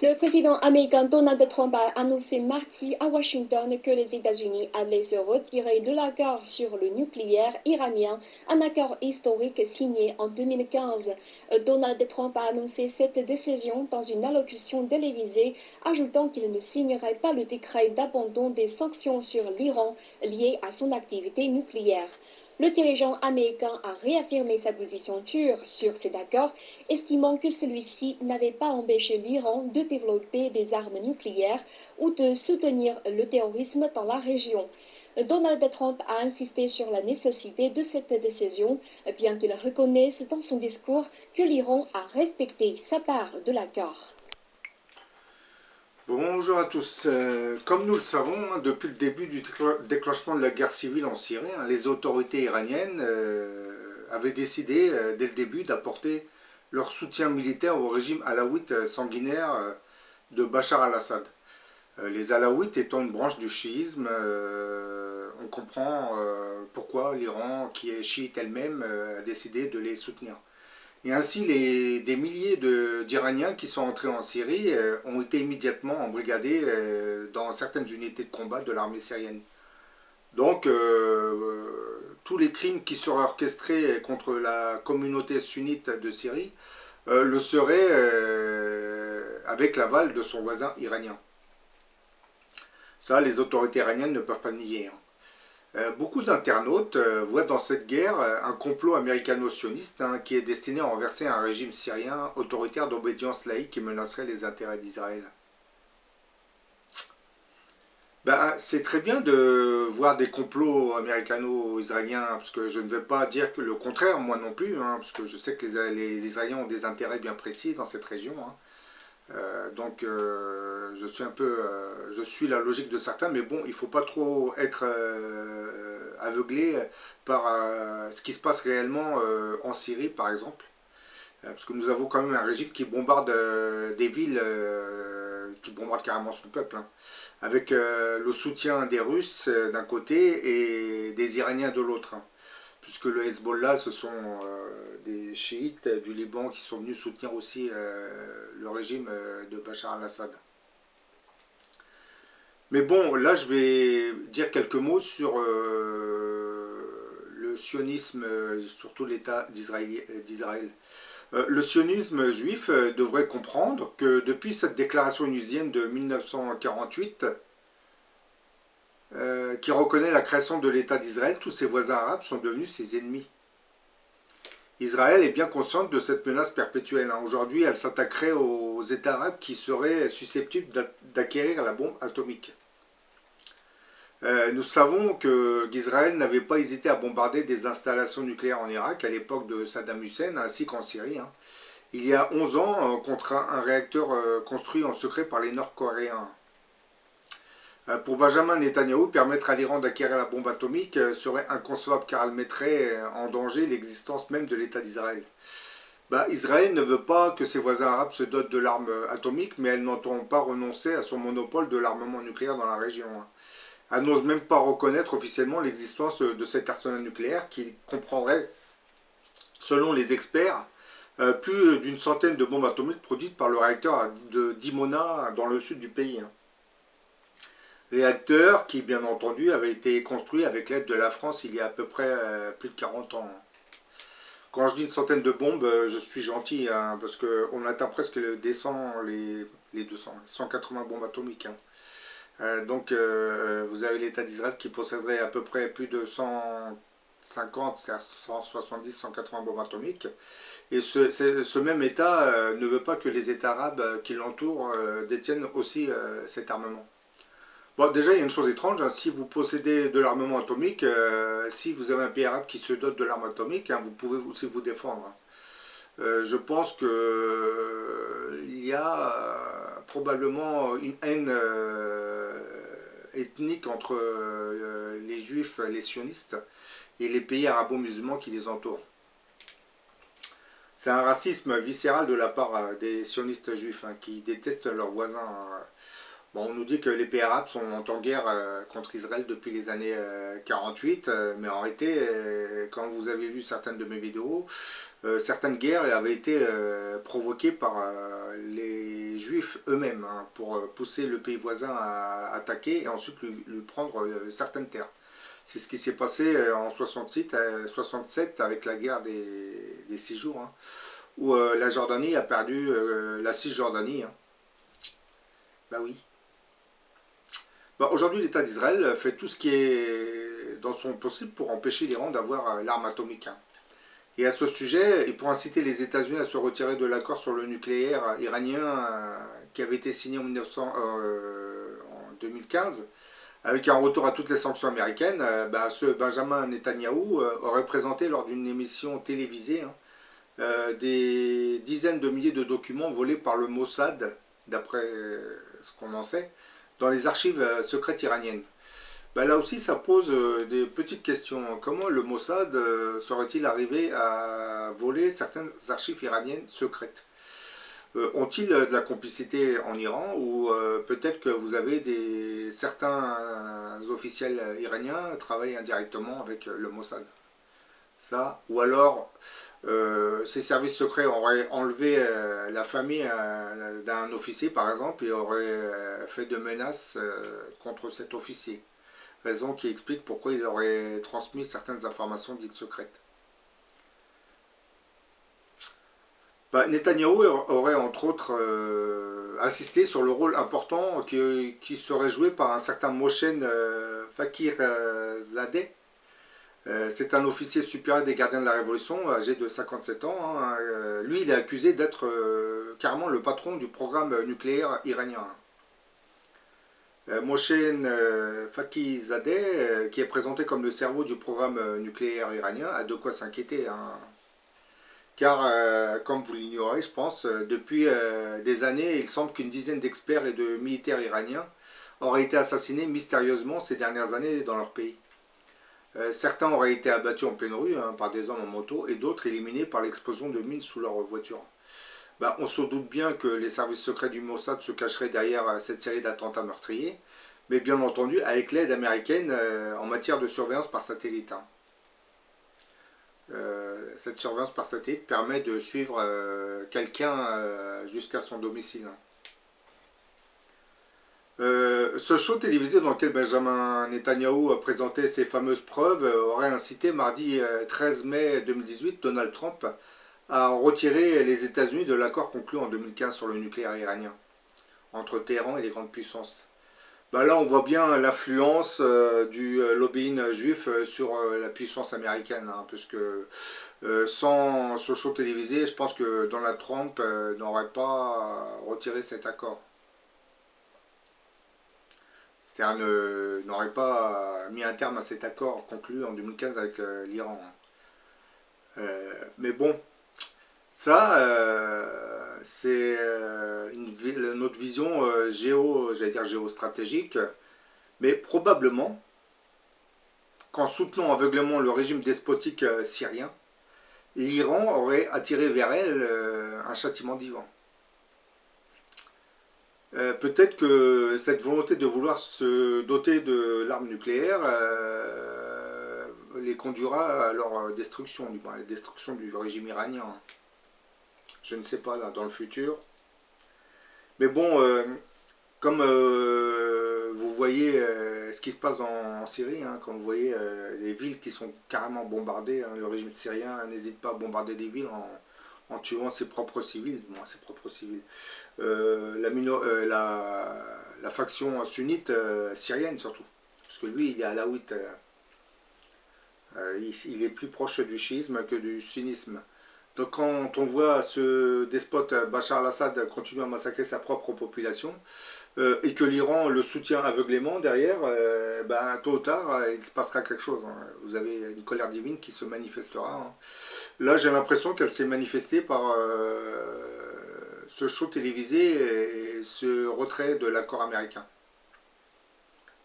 Le président américain Donald Trump a annoncé mardi à Washington que les États-Unis allaient se retirer de l'accord sur le nucléaire iranien, un accord historique signé en 2015. Donald Trump a annoncé cette décision dans une allocution télévisée, ajoutant qu'il ne signerait pas le décret d'abandon des sanctions sur l'Iran liées à son activité nucléaire. Le dirigeant américain a réaffirmé sa position dure sur cet accord, estimant que celui-ci n'avait pas empêché l'Iran de développer des armes nucléaires ou de soutenir le terrorisme dans la région. Donald Trump a insisté sur la nécessité de cette décision, bien qu'il reconnaisse dans son discours que l'Iran a respecté sa part de l'accord. Bonjour à tous. Comme nous le savons, depuis le début du déclenchement de la guerre civile en Syrie, les autorités iraniennes avaient décidé dès le début d'apporter leur soutien militaire au régime alaouite sanguinaire de Bachar al-Assad. Les alaouites étant une branche du chiisme, on comprend pourquoi l'Iran, qui est chiite elle-même, a décidé de les soutenir. Et ainsi, des milliers d'Iraniens qui sont entrés en Syrie ont été immédiatement embrigadés dans certaines unités de combat de l'armée syrienne. Donc, tous les crimes qui seraient orchestrés contre la communauté sunnite de Syrie le seraient avec l'aval de son voisin iranien. Ça, les autorités iraniennes ne peuvent pas le nier. Beaucoup d'internautes voient dans cette guerre un complot américano-sioniste qui est destiné à renverser un régime syrien autoritaire d'obédience laïque qui menacerait les intérêts d'Israël. C'est très bien de voir des complots américano-israéliens, parce que je ne vais pas dire que le contraire, moi non plus, parce que je sais que les Israéliens ont des intérêts bien précis dans cette région. Donc je suis la logique de certains, mais bon, il ne faut pas trop être aveuglé par ce qui se passe réellement en Syrie, par exemple, parce que nous avons quand même un régime qui bombarde des villes, qui bombarde carrément son peuple, avec le soutien des Russes d'un côté et des Iraniens de l'autre. Puisque le Hezbollah, ce sont des chiites du Liban qui sont venus soutenir aussi le régime de Bachar al-Assad. Mais bon, là je vais dire quelques mots sur le sionisme, surtout l'État d'Israël. Le sionisme juif devrait comprendre que depuis cette déclaration onusienne de 1948, qui reconnaît la création de l'État d'Israël, tous ses voisins arabes sont devenus ses ennemis. Israël est bien consciente de cette menace perpétuelle. Aujourd'hui, elle s'attaquerait aux États arabes qui seraient susceptibles d'acquérir la bombe atomique. Nous savons qu'Israël n'avait pas hésité à bombarder des installations nucléaires en Irak à l'époque de Saddam Hussein, ainsi qu'en Syrie. Il y a 11 ans, contre un réacteur construit en secret par les Nord-Coréens. Pour Benjamin Netanyahou, permettre à l'Iran d'acquérir la bombe atomique serait inconcevable car elle mettrait en danger l'existence même de l'État d'Israël. Israël ne veut pas que ses voisins arabes se dotent de l'arme atomique, mais elle n'entend pas renoncer à son monopole de l'armement nucléaire dans la région. Elle n'ose même pas reconnaître officiellement l'existence de cet arsenal nucléaire qui comprendrait, selon les experts, plus d'une centaine de bombes atomiques produites par le réacteur de Dimona dans le sud du pays. Réacteur qui, bien entendu, avait été construit avec l'aide de la France il y a à peu près plus de 40 ans. Quand je dis une centaine de bombes, je suis gentil, parce qu'on atteint presque les 180 bombes atomiques. Donc vous avez l'État d'Israël qui posséderait à peu près plus de 150, c'est-à-dire 170, 180 bombes atomiques. Et ce même État ne veut pas que les États arabes qui l'entourent détiennent aussi cet armement. Bon, déjà, il y a une chose étrange, si vous possédez de l'armement atomique, si vous avez un pays arabe qui se dote de l'arme atomique, vous pouvez aussi vous défendre. Je pense qu'il y a probablement une haine ethnique entre les juifs, les sionistes, et les pays arabo-musulmans qui les entourent. C'est un racisme viscéral de la part des sionistes juifs qui détestent leurs voisins. Bon, on nous dit que les pays arabes sont en guerre contre Israël depuis les années 48, mais en réalité, quand vous avez vu certaines de mes vidéos, certaines guerres avaient été provoquées par les Juifs eux-mêmes, hein, pour pousser le pays voisin à attaquer et ensuite lui prendre certaines terres. C'est ce qui s'est passé en 67 avec la guerre des 6 jours, hein, où la Jordanie a perdu la Cisjordanie. Hein. Bah oui. Bah, aujourd'hui, l'État d'Israël fait tout ce qui est dans son possible pour empêcher l'Iran d'avoir l'arme atomique. Hein. Et à ce sujet, il pourrait inciter les États-Unis à se retirer de l'accord sur le nucléaire iranien qui avait été signé en 2015, avec un retour à toutes les sanctions américaines. Bah, ce Benjamin Netanyahou aurait présenté lors d'une émission télévisée, hein, des dizaines de milliers de documents volés par le Mossad, d'après ce qu'on en sait, dans les archives secrètes iraniennes. Ben là aussi, ça pose des petites questions. Comment le Mossad serait-il arrivé à voler certaines archives iraniennes secrètes? Ont-ils de la complicité en Iran, ou peut-être que vous avez certains officiels iraniens travaillent indirectement avec le Mossad? Ça, ou alors ces services secrets auraient enlevé la famille d'un officier, par exemple, et auraient fait de menaces contre cet officier. Raison qui explique pourquoi ils auraient transmis certaines informations dites secrètes. Bah, Netanyahou aurait entre autres insisté sur le rôle important qui serait joué par un certain Mohsen Fakhrizadeh. C'est un officier supérieur des gardiens de la Révolution, âgé de 57 ans. Hein. Lui, il est accusé d'être carrément le patron du programme nucléaire iranien. Mohsen Fakhrizadeh, qui est présenté comme le cerveau du programme nucléaire iranien, a de quoi s'inquiéter. Hein. Car, comme vous l'ignorez, je pense, depuis des années, il semble qu'une dizaine d'experts et de militaires iraniens auraient été assassinés mystérieusement ces dernières années dans leur pays. Certains auraient été abattus en pleine rue, hein, par des hommes en moto, et d'autres éliminés par l'explosion de mines sous leur voiture. Bah, on se doute bien que les services secrets du Mossad se cacheraient derrière cette série d'attentats meurtriers, mais bien entendu avec l'aide américaine en matière de surveillance par satellite. Hein. Cette surveillance par satellite permet de suivre quelqu'un jusqu'à son domicile. Ce show télévisé dans lequel Benjamin Netanyahou a présenté ses fameuses preuves aurait incité mardi 13 mai 2018 Donald Trump à retirer les États-Unis de l'accord conclu en 2015 sur le nucléaire iranien entre Téhéran et les grandes puissances. Ben là, on voit bien l'influence du lobbying juif sur la puissance américaine, hein, puisque sans ce show télévisé, je pense que Donald Trump n'aurait pas retiré cet accord. C'est-à-dire n'aurait pas mis un terme à cet accord conclu en 2015 avec l'Iran. Mais bon, ça, c'est notre vision j'allais dire géostratégique, mais probablement qu'en soutenant aveuglément le régime despotique syrien, l'Iran aurait attiré vers elle un châtiment divin. Peut-être que cette volonté de vouloir se doter de l'arme nucléaire les conduira à leur destruction, du moins à la destruction du régime iranien. Je ne sais pas, là, dans le futur. Mais bon, comme vous voyez ce qui se passe en Syrie, hein, quand vous voyez les villes qui sont carrément bombardées, hein, le régime syrien n'hésite pas à bombarder des villes en tuant ses propres civils, la faction sunnite syrienne surtout, parce que lui il est alaouite, il est plus proche du chiisme que du sunnisme. Donc quand on voit ce despote Bachar al-Assad continuer à massacrer sa propre population, et que l'Iran le soutient aveuglément derrière, ben, tôt ou tard il se passera quelque chose. Hein. Vous avez une colère divine qui se manifestera. Hein. Là, j'ai l'impression qu'elle s'est manifestée par ce show télévisé et ce retrait de l'accord américain.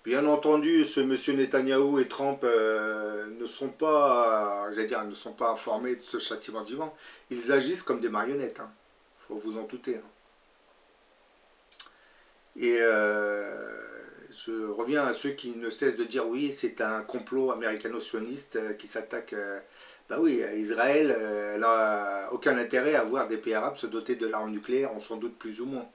Bien entendu, ce monsieur Netanyahou et Trump ne sont pas, ne sont pas informés de ce châtiment divin. Ils agissent comme des marionnettes. Hein. Faut vous en douter. Hein. Et je reviens à ceux qui ne cessent de dire oui, c'est un complot américano-sioniste qui s'attaque Bah oui, Israël n'a aucun intérêt à voir des pays arabes se doter de l'arme nucléaire, on s'en doute plus ou moins.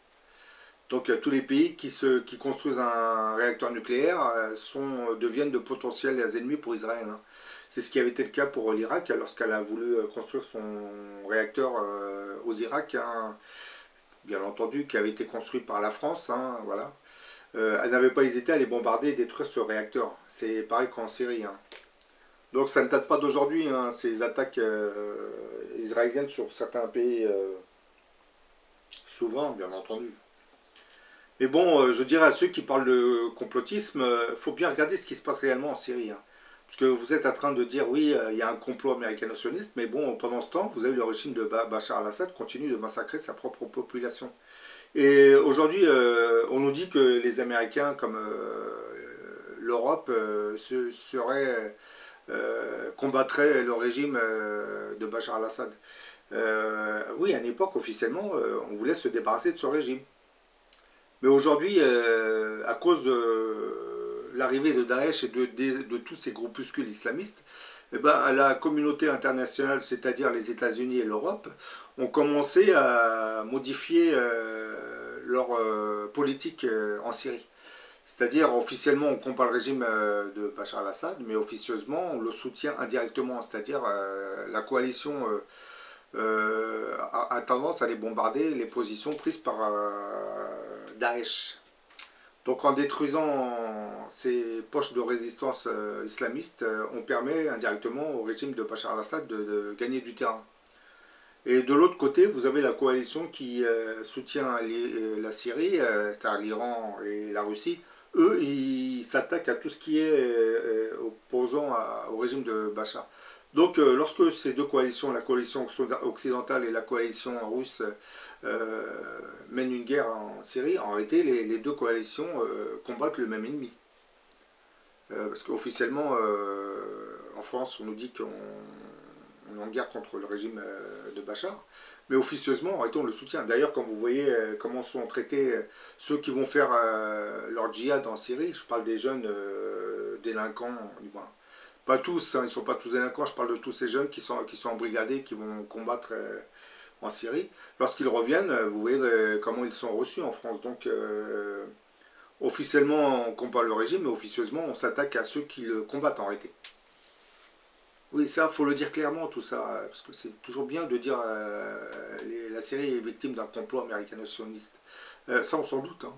Donc tous les pays qui construisent un réacteur nucléaire deviennent de potentiels ennemis pour Israël, hein. C'est ce qui avait été le cas pour l'Irak lorsqu'elle a voulu construire son réacteur aux Irak, hein, bien entendu, qui avait été construit par la France, hein, voilà. Elle n'avait pas hésité à les bombarder et détruire ce réacteur. C'est pareil qu'en Syrie, hein. Donc ça ne date pas d'aujourd'hui, hein, ces attaques israéliennes sur certains pays, souvent, bien entendu. Mais bon, je dirais à ceux qui parlent de complotisme, il faut bien regarder ce qui se passe réellement en Syrie, hein. Parce que vous êtes en train de dire, oui, il y a un complot américano-sioniste, mais bon, pendant ce temps, vous avez le régime de Bachar al-Assad continue de massacrer sa propre population. Et aujourd'hui, on nous dit que les Américains, comme l'Europe, combattraient le régime de Bachar al-Assad. Oui, à une époque, officiellement, on voulait se débarrasser de ce régime. Mais aujourd'hui, à cause de l'arrivée de Daesh et de tous ces groupuscules islamistes, eh ben, la communauté internationale, c'est-à-dire les États-Unis et l'Europe, ont commencé à modifier leur politique en Syrie. C'est-à-dire, officiellement, on combat le régime de Bachar al-Assad, mais officieusement, on le soutient indirectement. C'est-à-dire, la coalition a tendance à les bombarder, les positions prises par Daesh. Donc en détruisant ces poches de résistance islamistes, on permet indirectement au régime de Bachar al-Assad de gagner du terrain. Et de l'autre côté, vous avez la coalition qui soutient la Syrie, c'est-à-dire l'Iran et la Russie. Eux, ils s'attaquent à tout ce qui est opposant au régime de Bachar. Donc lorsque ces deux coalitions, la coalition occidentale et la coalition russe, mènent une guerre en Syrie, en réalité, les deux coalitions combattent le même ennemi. Parce qu'officiellement, en France, on nous dit qu'on est en guerre contre le régime de Bachar, mais officieusement, en réalité, on le soutient. D'ailleurs, quand vous voyez comment sont traités ceux qui vont faire leur djihad en Syrie, je parle des jeunes délinquants, du moins. Pas tous, hein, ils ne sont pas tous délinquants, je parle de tous ces jeunes qui sont embrigadés, qui vont combattre en Syrie. Lorsqu'ils reviennent, vous voyez comment ils sont reçus en France. Donc, officiellement, on combat le régime, mais officieusement, on s'attaque à ceux qui le combattent en réalité. Oui, ça, faut le dire clairement, tout ça, parce que c'est toujours bien de dire la Syrie est victime d'un complot américano-sioniste. Ça, on s'en doute, hein.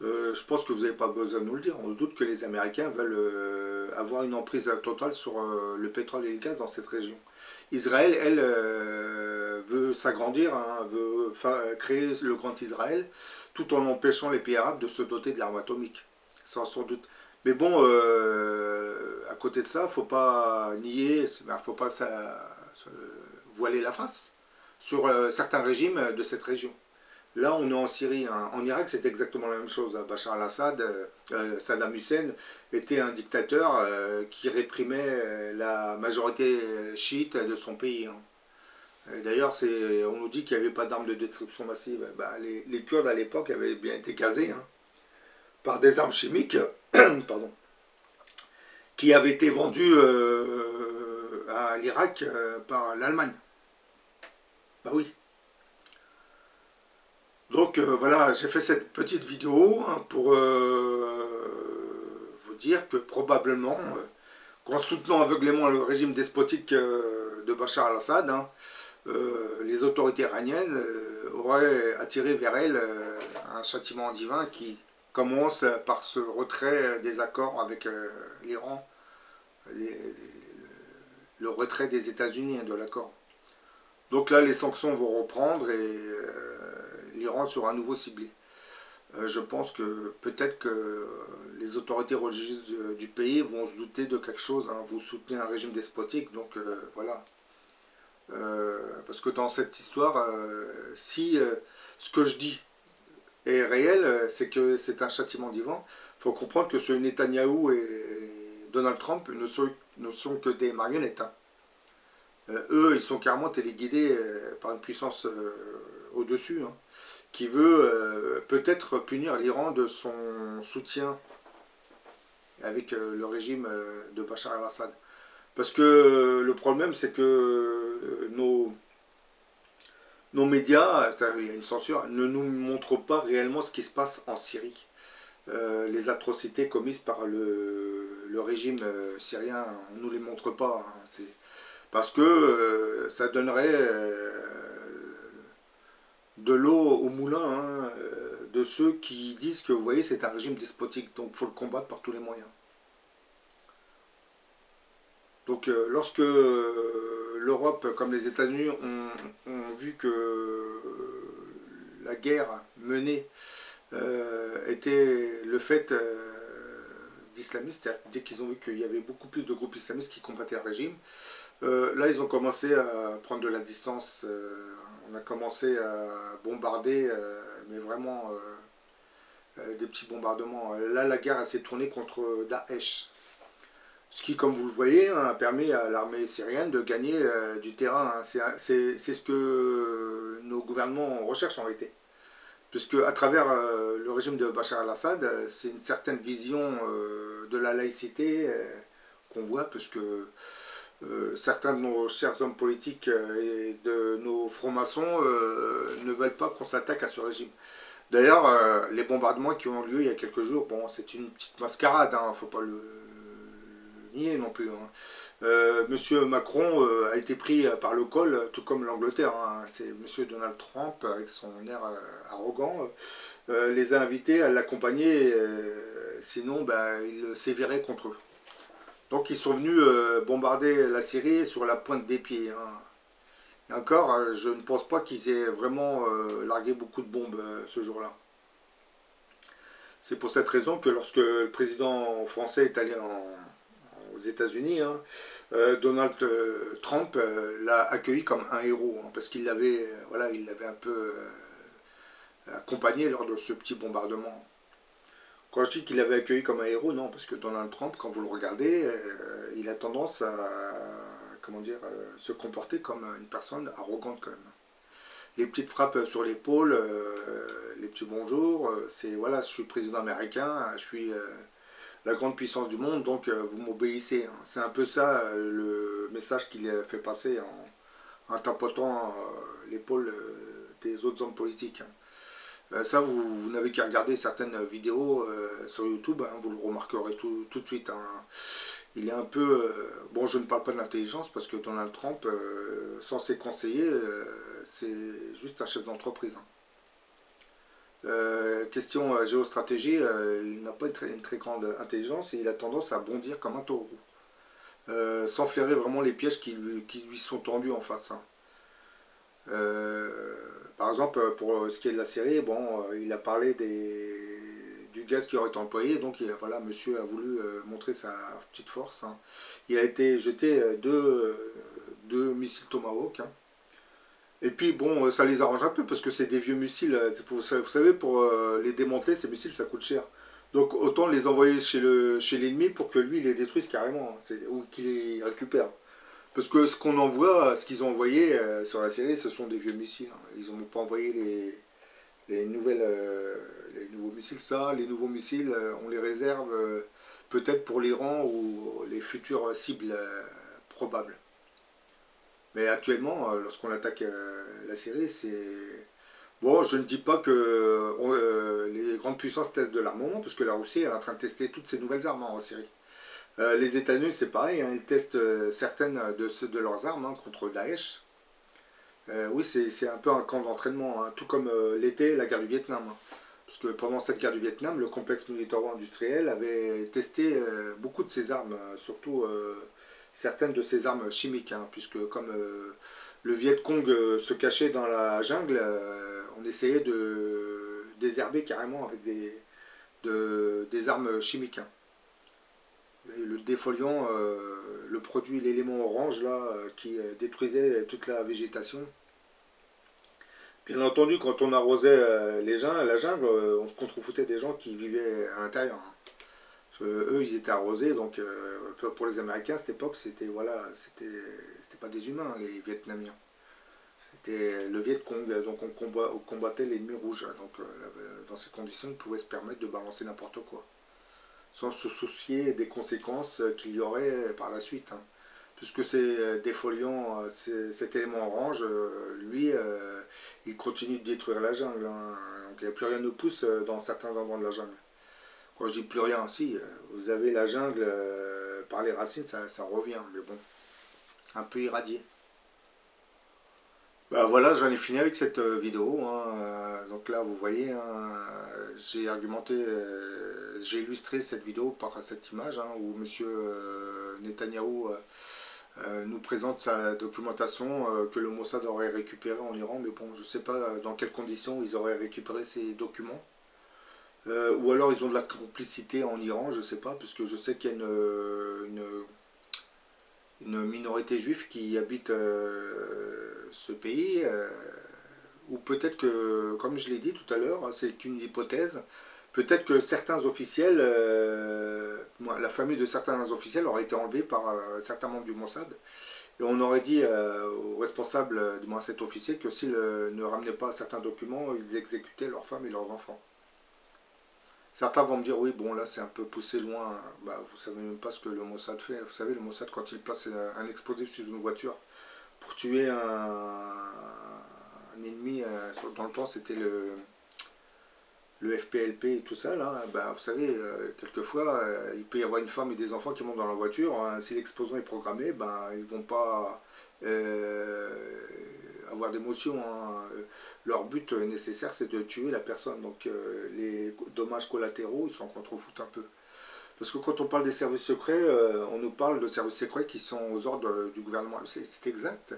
Je pense que vous n'avez pas besoin de nous le dire. On se doute que les Américains veulent avoir une emprise totale sur le pétrole et le gaz dans cette région. Israël, elle, veut s'agrandir, hein, veut créer le grand Israël, tout en empêchant les pays arabes de se doter de l'arme atomique. Ça, sans doute. Mais bon, à côté de ça, il ne faut pas nier, il ne faut pas voiler la face sur certains régimes de cette région. Là, on est en Syrie, hein. En Irak, c'est exactement la même chose. Bachar al-Assad, Saddam Hussein, était un dictateur qui réprimait la majorité chiite de son pays, hein. D'ailleurs, on nous dit qu'il n'y avait pas d'armes de destruction massive. Bah, les Kurdes, à l'époque, avaient bien été gazés, hein, par des armes chimiques pardon, qui avaient été vendues à l'Irak par l'Allemagne. Bah oui. Donc voilà, j'ai fait cette petite vidéo, hein, pour vous dire que probablement, qu'en soutenant aveuglément le régime despotique de Bachar al-Assad, hein, les autorités iraniennes auraient attiré vers elles un châtiment divin qui commence par ce retrait des accords avec l'Iran, le retrait des États-Unis, hein, de l'accord. Donc là, les sanctions vont reprendre et l'Iran sera à nouveau ciblé. Je pense que peut-être que les autorités religieuses du pays vont se douter de quelque chose, hein. Vous soutenez un régime despotique, donc voilà. Parce que dans cette histoire, si ce que je dis est réel, c'est que c'est un châtiment divin. Il faut comprendre que ce Netanyahou et Donald Trump ne sont que des marionnettes, hein. Eux, ils sont carrément téléguidés par une puissance au-dessus, hein, qui veut peut-être punir l'Iran de son soutien avec le régime de Bachar al-Assad. Parce que le problème, c'est que nos médias, il y a une censure, ne nous montrent pas réellement ce qui se passe en Syrie. Les atrocités commises par le régime syrien, on ne nous les montre pas. Hein. Parce que ça donnerait de l'eau au moulin de ceux qui disent que, vous voyez, c'est un régime despotique, donc il faut le combattre par tous les moyens. Donc lorsque l'Europe, comme les États-Unis, ont vu que la guerre menée était le fait d'islamistes, dès qu'ils ont vu qu'il y avait beaucoup plus de groupes islamistes qui combattaient le régime, là ils ont commencé à prendre de la distance. On a commencé à bombarder, mais vraiment des petits bombardements. Là la guerre s'est tournée contre Daesh. Ce qui, comme vous le voyez, hein, a permis à l'armée syrienne de gagner du terrain. Hein. C'est ce que nos gouvernements recherchent en réalité. Puisque à travers le régime de Bachar al-Assad, c'est une certaine vision de la laïcité qu'on voit, puisque certains de nos chers hommes politiques et de nos francs-maçons ne veulent pas qu'on s'attaque à ce régime. D'ailleurs, les bombardements qui ont lieu il y a quelques jours, bon, c'est une petite mascarade, il ne faut pas le nier non plus. Hein. Monsieur Macron a été pris par le col, tout comme l'Angleterre. Hein. C'est Monsieur Donald Trump, avec son air arrogant, les a invités à l'accompagner, sinon ben, il sévirait contre eux. Donc ils sont venus bombarder la Syrie sur la pointe des pieds. Hein. Et encore, je ne pense pas qu'ils aient vraiment largué beaucoup de bombes ce jour-là. C'est pour cette raison que lorsque le président français est allé aux États-Unis, hein, Donald Trump l'a accueilli comme un héros, hein, parce qu'il l'avait voilà, il l'avait un peu accompagné lors de ce petit bombardement. Quand je dis qu'il l'avait accueilli comme un héros, non, parce que Donald Trump, quand vous le regardez, il a tendance à comment dire, se comporter comme une personne arrogante quand même. Les petites frappes sur l'épaule, les petits bonjours, c'est voilà, je suis président américain, je suis la grande puissance du monde, donc vous m'obéissez. Hein. C'est un peu ça le message qu'il a fait passer en tapotant l'épaule des autres hommes politiques. Hein. Ça, vous n'avez qu'à regarder certaines vidéos sur YouTube, hein, vous le remarquerez tout de suite. Hein. Il est un peu... bon, je ne parle pas de l'intelligence parce que Donald Trump, sans ses conseillers, c'est juste un chef d'entreprise. Hein. Question géostratégie, il n'a pas une très grande intelligence et il a tendance à bondir comme un taureau, sans flairer vraiment les pièges qui lui sont tendus en face. Hein. Par exemple, pour ce qui est de la Syrie, bon, il a parlé du gaz qui aurait été employé, donc voilà, monsieur a voulu montrer sa petite force. Hein. Il a été jeté deux missiles Tomahawk. Hein. Et puis bon, ça les arrange un peu parce que c'est des vieux missiles. Vous savez, pour les démanteler, ces missiles, ça coûte cher. Donc autant les envoyer chez l'ennemi pour que lui, il les détruise carrément, hein, ou qu'il les récupère. Parce que ce qu'on envoie, ce qu'ils ont envoyé sur la série, ce sont des vieux missiles. Hein. Ils n'ont pas envoyé les nouveaux missiles. Ça, les nouveaux missiles, on les réserve peut-être pour l'Iran ou les futures cibles probables. Mais actuellement, lorsqu'on attaque la Syrie, c'est... Bon, je ne dis pas que les grandes puissances testent de l'armement, parce que la Russie est en train de tester toutes ces nouvelles armes en Syrie. Les États-Unis, c'est pareil, hein, ils testent certaines de leurs armes hein, contre Daesh. Oui, c'est un peu un camp d'entraînement, hein, tout comme l'était la guerre du Vietnam. Hein. Parce que pendant cette guerre du Vietnam, le complexe militaro-industriel avait testé beaucoup de ses armes, surtout certaines de ses armes chimiques, hein, puisque comme le Viet Cong se cachait dans la jungle, on essayait de désherber carrément avec des armes chimiques. Hein. Le défoliant, le produit, l'élément orange là, qui détruisait toute la végétation. Bien entendu, quand on arrosait la jungle, on se contrefoutait des gens qui vivaient à l'intérieur. Hein. Eux, ils étaient arrosés, donc pour les Américains, à cette époque, c'était voilà, c'était pas des humains, les Vietnamiens. C'était le Viet Cong, donc on combattait l'ennemi rouge. Donc dans ces conditions, ils pouvaient se permettre de balancer n'importe quoi, sans se soucier des conséquences qu'il y aurait par la suite. Hein. puisque c'est défoliant cet élément orange, lui, il continue de détruire la jungle, hein. Donc il n'y a plus rien ne pousse dans certains endroits de la jungle. Quand je dis plus rien, si, vous avez la jungle par les racines, ça revient, mais bon, un peu irradié. Bah voilà, j'en ai fini avec cette vidéo, hein. Donc là, vous voyez, hein, j'ai argumenté, j'ai illustré cette vidéo par cette image, hein, où Monsieur Netanyahou nous présente sa documentation que le Mossad aurait récupérée en Iran, mais bon, je ne sais pas dans quelles conditions ils auraient récupéré ces documents. Ou alors ils ont de la complicité en Iran, je ne sais pas, puisque je sais qu'il y a une minorité juive qui habite ce pays, ou peut-être que, comme je l'ai dit tout à l'heure, c'est qu'une hypothèse, peut-être que certains officiels, la famille de certains officiels aurait été enlevée par certains membres du Mossad, et on aurait dit aux responsables, du moins cet officier, que s'ils ne ramenaient pas certains documents, ils exécutaient leurs femmes et leurs enfants. Certains vont me dire, oui, bon, là, c'est un peu poussé loin. Bah, vous savez même pas ce que le Mossad fait. Vous savez, le Mossad, quand il place un explosif sur une voiture pour tuer un ennemi, dans le temps, c'était le FPLP et tout ça, là, bah, vous savez, quelquefois, il peut y avoir une femme et des enfants qui montent dans la voiture. Hein. Si l'explosion est programmée, ben, ils ne vont pas avoir d'émotion. Hein. Leur but nécessaire, c'est de tuer la personne. Donc, les dommages collatéraux, ils s'en contrefoutent un peu. Parce que quand on parle des services secrets, on nous parle de services secrets qui sont aux ordres du gouvernement. C'est exact.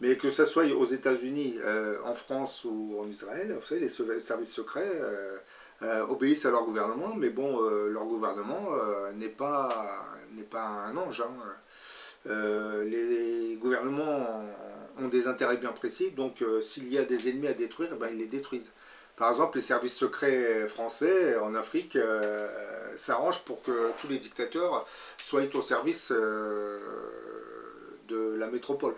Mais que ce soit aux États-Unis, en France ou en Israël, vous savez, les services secrets obéissent à leur gouvernement, mais bon, leur gouvernement n'est pas un ange. Hein. Les gouvernements ont des intérêts bien précis, donc s'il y a des ennemis à détruire, ben, ils les détruisent. Par exemple, les services secrets français en Afrique s'arrangent pour que tous les dictateurs soient au service de la métropole.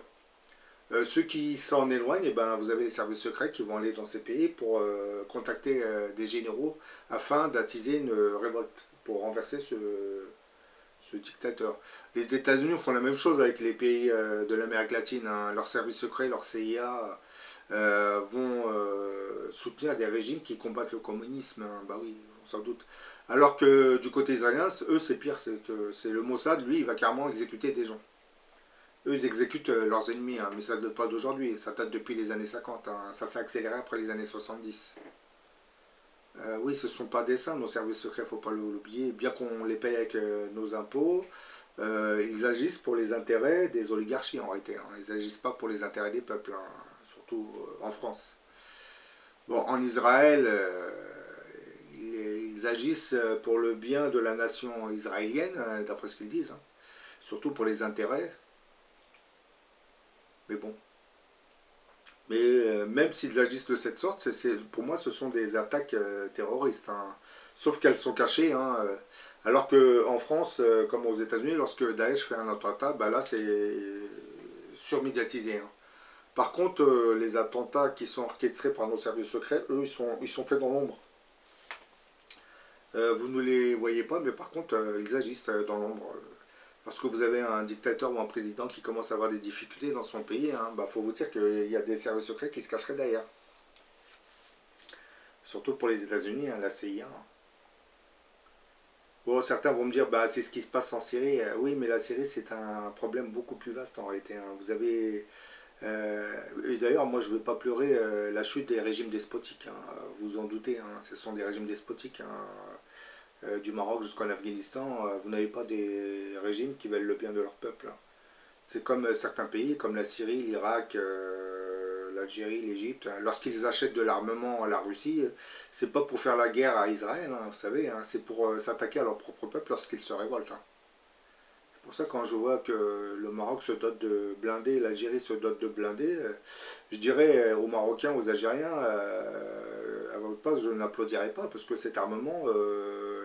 Ceux qui s'en éloignent, eh ben, vous avez les services secrets qui vont aller dans ces pays pour contacter des généraux afin d'attiser une révolte, pour renverser ce dictateur. Les États-Unis font la même chose avec les pays de l'Amérique latine. Hein. Leurs services secrets, leur CIA, vont soutenir des régimes qui combattent le communisme. Hein. Bah oui, sans doute. Alors que du côté israélien, eux, c'est pire. C'est le Mossad, lui, il va carrément exécuter des gens. Eux, ils exécutent leurs ennemis, hein, mais ça ne date pas d'aujourd'hui, ça date depuis les années 50, hein. Ça s'est accéléré après les années 70. Oui, ce ne sont pas des saints, nos services secrets, il ne faut pas l'oublier, bien qu'on les paye avec nos impôts, ils agissent pour les intérêts des oligarchies en réalité, hein. Ils n'agissent pas pour les intérêts des peuples, hein, surtout en France. Bon, en Israël, ils agissent pour le bien de la nation israélienne, d'après ce qu'ils disent, hein, surtout pour les intérêts. Mais bon. Mais même s'ils agissent de cette sorte, pour moi, ce sont des attaques terroristes. Hein. Sauf qu'elles sont cachées. Hein. Alors qu'en France, comme aux États-Unis, lorsque Daesh fait un attentat, bah là, c'est surmédiatisé. Hein. Par contre, les attentats qui sont orchestrés par nos services secrets, eux, ils sont faits dans l'ombre. Vous ne les voyez pas, mais par contre, ils agissent dans l'ombre. Lorsque vous avez un dictateur ou un président qui commence à avoir des difficultés dans son pays, hein, bah, faut vous dire qu'il y a des services secrets qui se cacheraient derrière. Surtout pour les États-Unis, hein, la CIA. Bon, certains vont me dire, bah, c'est ce qui se passe en Syrie. Oui, mais la Syrie, c'est un problème beaucoup plus vaste en réalité. Hein. Vous avez... et d'ailleurs, moi, je ne veux pas pleurer la chute des régimes despotiques. Hein. Vous en doutez, hein, ce sont des régimes despotiques. Hein. Du Maroc jusqu'en Afghanistan, vous n'avez pas des régimes qui veulent le bien de leur peuple. Hein. C'est comme certains pays, comme la Syrie, l'Irak, l'Algérie, l'Égypte. Hein. Lorsqu'ils achètent de l'armement à la Russie, c'est pas pour faire la guerre à Israël, hein, vous savez, hein, c'est pour s'attaquer à leur propre peuple lorsqu'ils se révoltent. Hein. C'est pour ça quand je vois que le Maroc se dote de blindés, l'Algérie se dote de blindés, je dirais aux Marocains, aux Algériens, à votre place, je n'applaudirais pas, parce que cet armement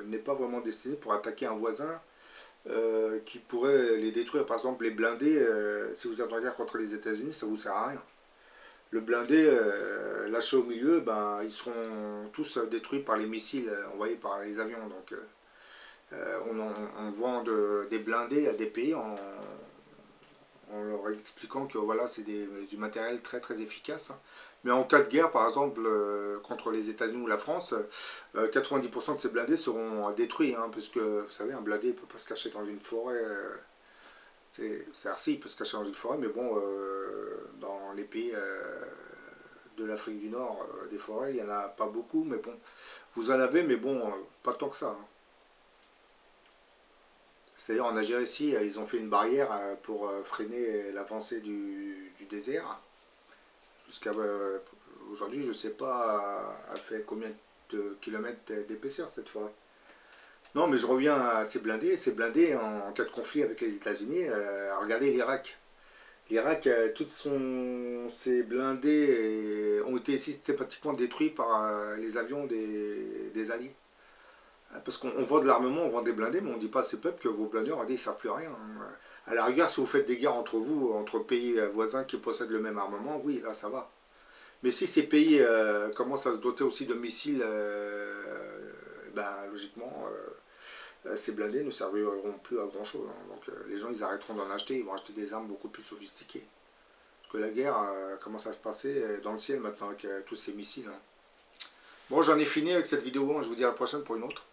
n'est pas vraiment destiné pour attaquer un voisin qui pourrait les détruire. Par exemple, les blindés, si vous êtes en guerre contre les États-Unis, ça ne vous sert à rien. Le blindé lâché au milieu, ben, ils seront tous détruits par les missiles envoyés par les avions. Donc, on vend des blindés à des pays en leur expliquant que voilà, c'est du matériel très très efficace. Hein. Mais en cas de guerre, par exemple, contre les États-Unis ou la France, 90% de ces blindés seront détruits, hein, puisque vous savez, un blindé ne peut pas se cacher dans une forêt. C'est il peut se cacher dans une forêt, mais bon, dans les pays de l'Afrique du Nord, des forêts, il n'y en a pas beaucoup, mais bon, vous en avez, mais bon, pas tant que ça. Hein. C'est-à-dire en Algérie ici, ils ont fait une barrière pour freiner l'avancée du désert. Jusqu'à aujourd'hui, je ne sais pas, elle fait combien de kilomètres d'épaisseur cette forêt. Non, mais je reviens à ces blindés. Ces blindés, en cas de conflit avec les États-Unis, regardez l'Irak. L'Irak, ses blindés ont été systématiquement détruits par les avions des Alliés. Parce qu'on vend de l'armement, on vend des blindés, mais on ne dit pas à ces peuples que vos blindés, regardez, ils ne servent plus à rien. Hein. À la rigueur, si vous faites des guerres entre vous, entre pays voisins qui possèdent le même armement, oui, là, ça va. Mais si ces pays commencent à se doter aussi de missiles, ben, logiquement, ces blindés ne serviront plus à grand chose. Hein. Donc les gens ils arrêteront d'en acheter, ils vont acheter des armes beaucoup plus sophistiquées. Parce que la guerre commence à se passer dans le ciel maintenant avec tous ces missiles. Hein. Bon, j'en ai fini avec cette vidéo, hein. Je vous dis à la prochaine pour une autre.